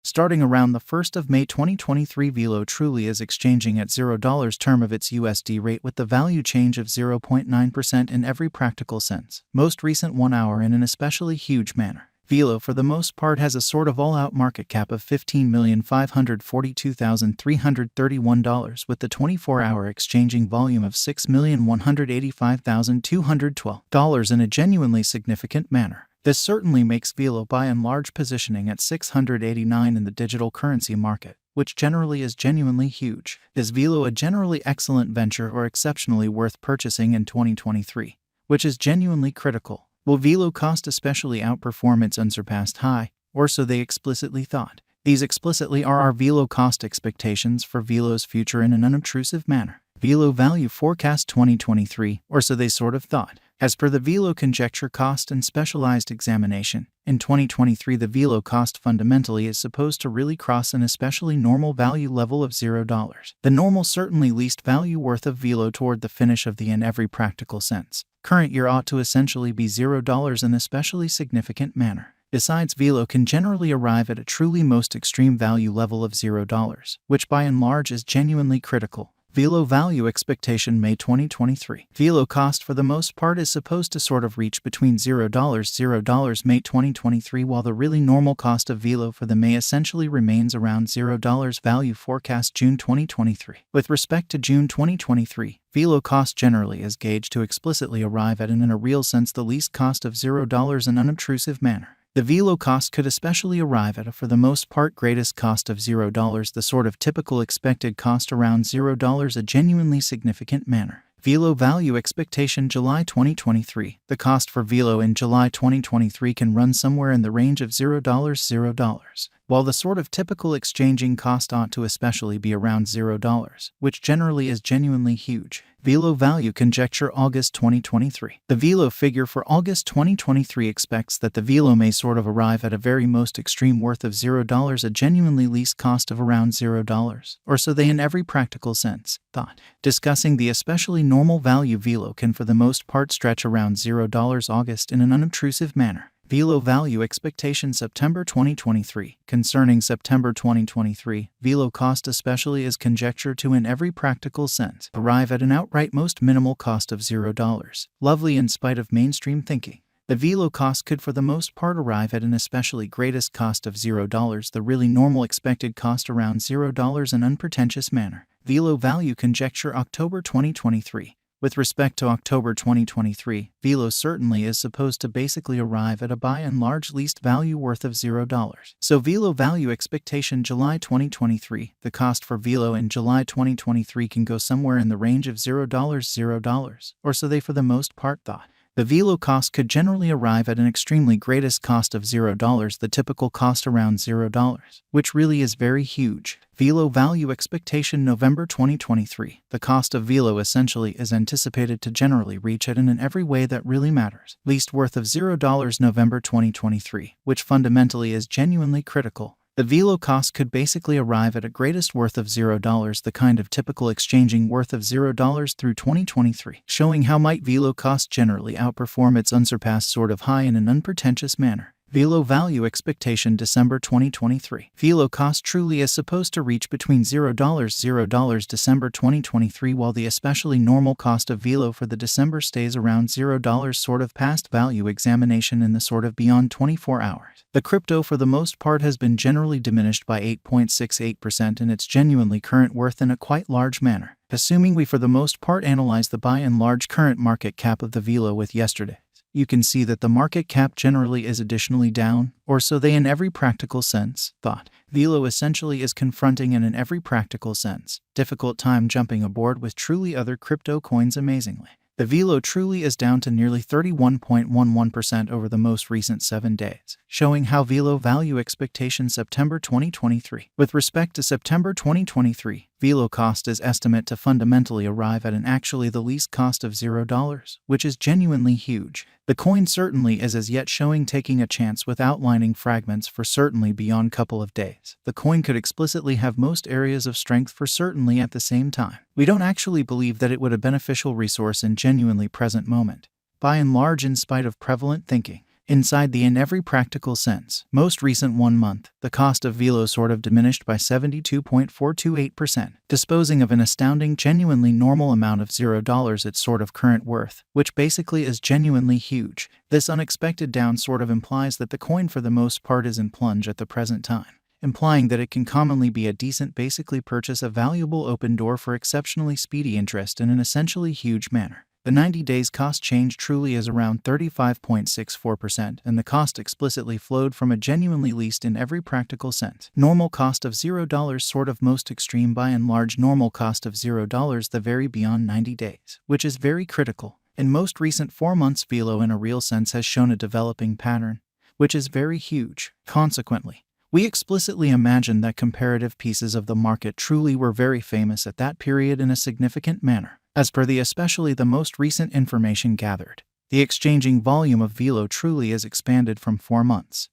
Starting around the 1st of May 2023, Velo truly is exchanging at $0 term of its USD rate with the value change of 0.9% in every practical sense. Most recent 1 hour in an especially huge manner. Velo for the most part has a sort of all-out market cap of $15,542,331 with the 24-hour exchanging volume of $6,185,212 in a genuinely significant manner. This certainly makes Velo by and large positioning at 689 in the digital currency market, which generally is genuinely huge. Is Velo a generally excellent venture or exceptionally worth purchasing in 2023? Which is genuinely critical. Will Velo cost especially outperform its unsurpassed high, or so they explicitly thought? These explicitly are our Velo cost expectations for Velo's future in an unobtrusive manner. Velo Value Forecast 2023, or so they sort of thought. As per the Velo Conjecture Cost and Specialized Examination, in 2023 the Velo cost fundamentally is supposed to really cross an especially normal value level of $0. The normal certainly least value worth of Velo toward the finish of the in every practical sense. Current year ought to essentially be $0 in especially significant manner. Besides, Velo can generally arrive at a truly most extreme value level of $0, which by and large is genuinely critical. Velo Value Expectation May 2023. Velo cost for the most part is supposed to sort of reach between $0 May 2023, while the really normal cost of Velo for the May essentially remains around $0. Value Forecast June 2023. With respect to June 2023, Velo cost generally is gauged to explicitly arrive at in a real sense the least cost of $0 in unobtrusive manner. The Velo cost could especially arrive at a for the most part greatest cost of $0, the sort of typical expected cost around $0, a genuinely significant manner. Velo Value Expectation July 2023. The cost for Velo in July 2023 can run somewhere in the range of $0, while the sort of typical exchanging cost ought to especially be around $0, which generally is genuinely huge. Velo Value Conjecture August 2023. The Velo figure for August 2023 expects that the Velo may sort of arrive at a very most extreme worth of $0, a genuinely least cost of around $0, or so they in every practical sense thought. Discussing the especially normal value Velo can for the most part stretch around $0 August in an unobtrusive manner. Velo Value Expectation September 2023. Concerning September 2023, Velo cost especially is conjectured to in every practical sense arrive at an outright most minimal cost of $0. Lovely in spite of mainstream thinking. The Velo cost could for the most part arrive at an especially greatest cost of $0, the really normal expected cost around $0 in unpretentious manner. Velo Value Conjecture October 2023. With respect to October 2023, Velo certainly is supposed to basically arrive at a by and large least value worth of $0. So Velo Value Expectation July 2023, the cost for Velo in July 2023 can go somewhere in the range of $0, or so they for the most part thought. The Velo cost could generally arrive at an extremely greatest cost of $0, the typical cost around $0, which really is very huge. Velo Value Expectation November 2023. The cost of Velo essentially is anticipated to generally reach at in every way that really matters. Least worth of $0 November 2023, which fundamentally is genuinely critical. The Velo cost could basically arrive at a greatest worth of $0, the kind of typical exchanging worth of $0 through 2023, showing how might Velo cost generally outperform its unsurpassed sort of high in an unpretentious manner. Velo Value Expectation December 2023. Velo cost truly is supposed to reach between $0 December 2023, while the especially normal cost of Velo for the December stays around $0 sort of past value examination in the sort of beyond 24 hours. The crypto for the most part has been generally diminished by 8.68% in its genuinely current worth in a quite large manner. Assuming we for the most part analyze the by and large current market cap of the Velo with yesterday, you can see that the market cap generally is additionally down, or so they in every practical sense thought. Velo essentially is confronting in every practical sense difficult time jumping aboard with truly other crypto coins amazingly. The Velo truly is down to nearly 31.11% over the most recent 7 days, showing how Velo Value Expectation September 2023. With respect to September 2023, Velo cost is estimate to fundamentally arrive at an actually the least cost of $0, which is genuinely huge. The coin certainly is as yet showing taking a chance with outlining fragments for certainly beyond couple of days. The coin could explicitly have most areas of strength for certainly at the same time. We don't actually believe that it would a beneficial resource in genuinely present moment, by and large in spite of prevalent thinking. Inside the in every practical sense, most recent 1 month, the cost of Velo sort of diminished by 72.428%, disposing of an astounding genuinely normal amount of $0 its sort of current worth, which basically is genuinely huge. This unexpected down sort of implies that the coin for the most part is in plunge at the present time, implying that it can commonly be a decent basically purchase a valuable open door for exceptionally speedy interest in an essentially huge manner. The 90 days cost change truly is around 35.64%, and the cost explicitly flowed from a genuinely least in every practical sense normal cost of $0 sort of most extreme by and large normal cost of $0 the vary beyond 90 days, which is very critical. In most recent 4 months, Velo in a real sense has shown a developing pattern, which is very huge. Consequently, we explicitly imagine that comparative pieces of the market truly were very famous at that period in a significant manner. As per the especially the most recent information gathered, the exchanging volume of Velo truly is expanded from 4 months.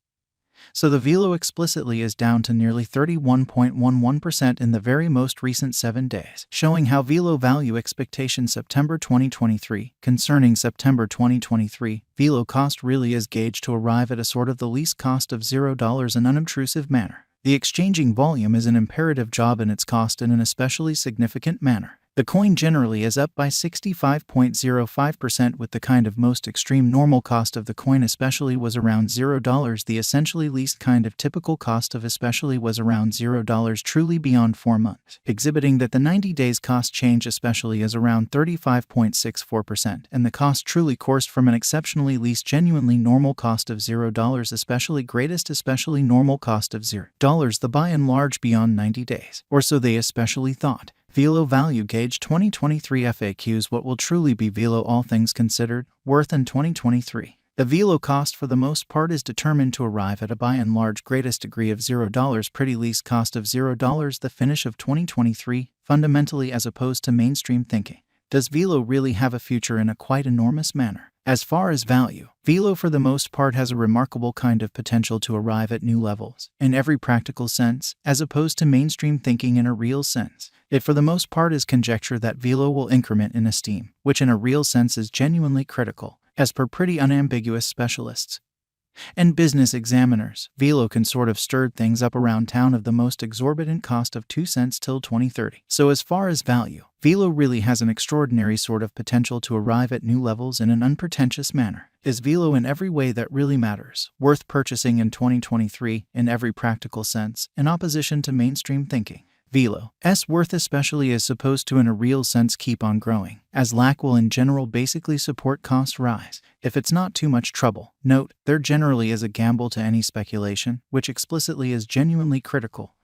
So the Velo explicitly is down to nearly 31.11% in the very most recent 7 days, showing how Velo value expectation September 2023. Concerning September 2023, Velo cost really is gauged to arrive at a sort of the least cost of $0 in unobtrusive manner. The exchanging volume is an imperative job in its cost in an especially significant manner. The coin generally is up by 65.05% with the kind of most extreme normal cost of the coin especially was around $0. The essentially least kind of typical cost of especially was around $0 truly beyond 4 months, exhibiting that the 90 days cost change especially is around 35.64% and the cost truly coursed from an exceptionally least genuinely normal cost of $0 especially greatest especially normal cost of $0 the by and large beyond 90 days, or so they especially thought. Velo Value Gauge 2023 FAQs What will truly be Velo all things considered, worth in 2023? The Velo cost for the most part is determined to arrive at a by and large greatest degree of $0 pretty least cost of $0 the finish of 2023, fundamentally as opposed to mainstream thinking. Does Velo really have a future in a quite enormous manner? As far as value, Velo for the most part has a remarkable kind of potential to arrive at new levels, in every practical sense, as opposed to mainstream thinking in a real sense. It for the most part is conjecture that Velo will increment in esteem, which in a real sense is genuinely critical, as per pretty unambiguous specialists and business examiners. Velo can sort of stir things up around town of the most exorbitant cost of 2 cents till 2030. So as far as value, Velo really has an extraordinary sort of potential to arrive at new levels in an unpretentious manner. Is Velo in every way that really matters, worth purchasing in 2023, in every practical sense, in opposition to mainstream thinking? Velo's worth especially is supposed to in a real sense keep on growing, as lack will in general basically support cost rise, if it's not too much trouble. Note, there generally is a gamble to any speculation, which explicitly is genuinely critical.